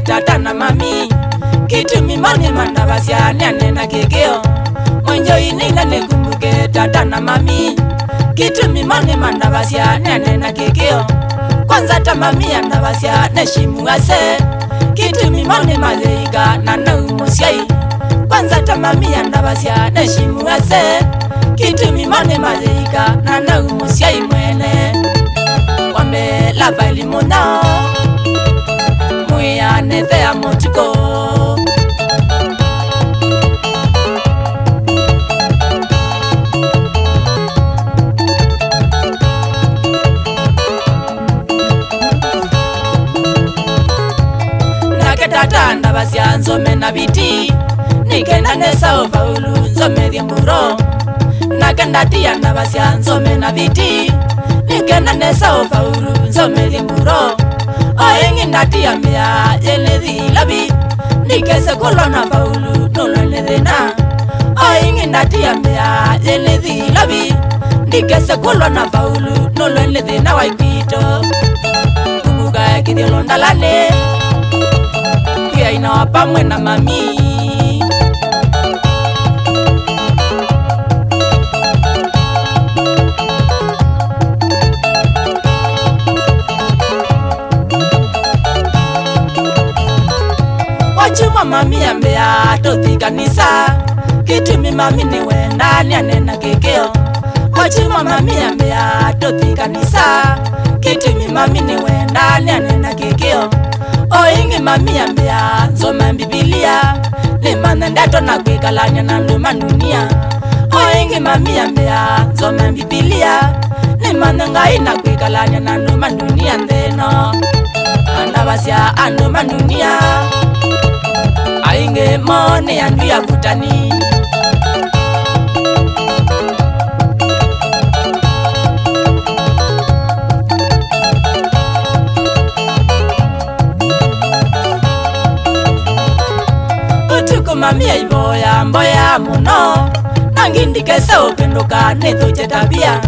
tata na mami kitumi mani mandabasya nene na kekeo mwenjo inina nekumbuke tata na mami kitumi mani mandabasya nene na kekeo kwanza tamami andabasya neshimu ase kitumi mani maleika na naumusyai kwanza tamami andabasya neshimu ase kitumi mani maleika na naumusyai mwene wambe lava limona muya nethea motiko tata ndabasya nzome na biti nikenda nesa ofaulu nzome dhimburo nakenda tia ndabasya nzome na biti nikenda nesa ofaulu nzome dhimburo oingi ndatia mea yene dhilabi nikese kulona faulu nulwene dhina oingi ndatia mea yene dhilabi nikese kulona faulu nulwene dhina waipito kumuga kidhilo ndalane kia inawapa mwena mami wachuma mami ambea tothi kanisa kitumi mami ni wenda ni anena kekeo wachuma mami ambea tothi kanisa kitumi mami ni wenda ni anena kekeo oingi mami ambea nzoma Biblia ni manendato na kwikalanya na nduma dunia oingi mami ambea nzoma Biblia ni manengai na kwikalanya na nduma dunia ndeno andabasya anduma dunia ainge mone yandu ya kutani mami aiboya mboya muno nangindikese upenduka nithuje tabia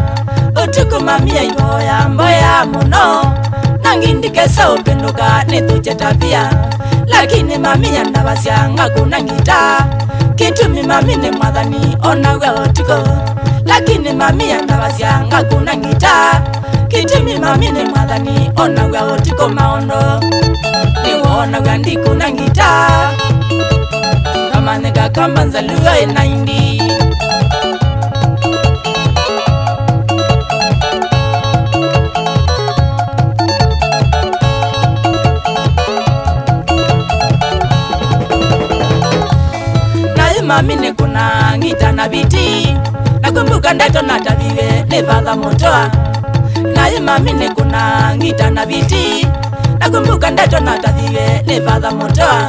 utuku mami aiboya mboya muno nangindikese upenduka nithuje tabia lakini mami andabasya ngakuna ngita kitumi mami ni mwathani onawe utuku lakini mami andabasya ngakuna ngita kitumi mami ni mwathani onawe utuku maondo niwonawe ndikuna ngita manega kamba nzaliwa enaindi naye mami ni kuna ngita na biti nakumbuka ndato natavive ne fatha motoa naye mami ni kuna ngita na biti nakumbuka ndato natavive ne fatha motoa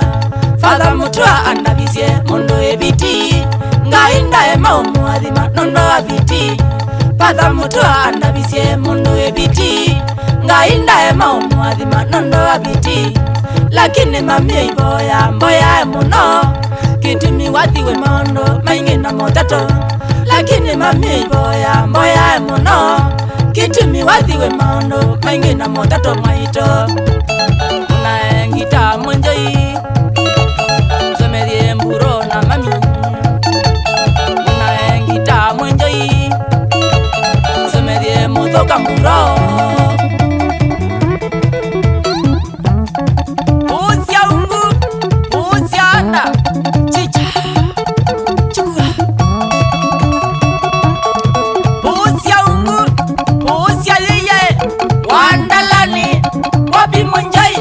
Father mutua andabisye mondo ebiti ngainda ema umuadhima nondo abiti Father mutua andabisye mondo ebiti ngainda ema umuadhima nondo abiti lakini mami iboya mboya muno kitimi wathiwe mondo maingi na motato lakini mami iboya mboya muno kitimi wathiwe mondo maingi na motato maito una ngita mwenjoi mburo na mami una ngita mwenjoi semedie mutoka mburo usia ungu usia anda chicha chukua usia ungu usia yeye wandalani wapi mwenjoi